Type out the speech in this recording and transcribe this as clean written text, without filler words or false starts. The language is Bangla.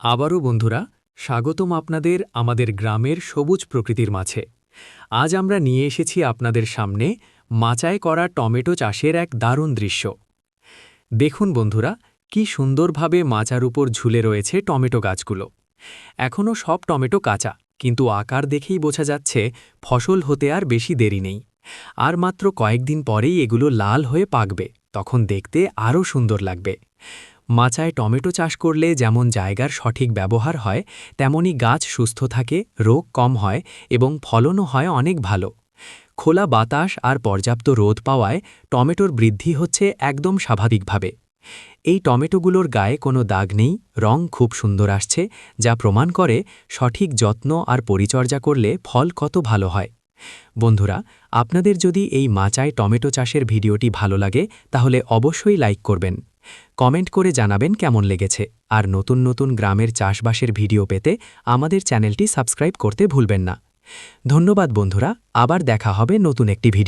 আবারও বন্ধুরা, স্বাগতম আপনাদের আমাদের গ্রামের সবুজ প্রকৃতির মাঝে। আজ আমরা নিয়ে এসেছি আপনাদের সামনে মাচায় করা টমেটো চাষের এক দারুণ দৃশ্য। দেখুন বন্ধুরা, কি সুন্দরভাবে মাচার উপর ঝুলে রয়েছে টমেটো গাছগুলো। এখনও সব টমেটো কাঁচা, কিন্তু আকার দেখেই বোঝা যাচ্ছে ফসল হতে আর বেশি দেরি নেই। আর মাত্র কয়েকদিন পরেই এগুলো লাল হয়ে পাকবে, তখন দেখতে আরও সুন্দর লাগবে। মাচায় টমেটো চাষ করলে যেমন জায়গার সঠিক ব্যবহার হয়, তেমনি গাছ সুস্থ থাকে, রোগ কম হয় এবং ফলনও হয় অনেক ভালো। খোলা বাতাস আর পর্যাপ্ত রোদ পাওয়ায় টমেটোর বৃদ্ধি হচ্ছে একদম স্বাভাবিকভাবে। এই টমেটোগুলোর গায়ে কোনো দাগ নেই, রং খুব সুন্দর আসছে, যা প্রমাণ করে সঠিক যত্ন আর পরিচর্যা করলে ফল কত ভালো হয়। বন্ধুরা, আপনাদের যদি এই মাচায় টমেটো চাষের ভিডিওটি ভালো লাগে তাহলে অবশ্যই লাইক করবেন। কমেন্ট করে জানাবেন কেমন লেগেছে, আর নতুন নতুন গ্রামের চাষবাসের ভিডিও পেতে আমাদের চ্যানেলটি সাবস্ক্রাইব করতে ভুলবেন না। ধন্যবাদ বন্ধুরা, আবার দেখা হবে নতুন একটি ভিডিও।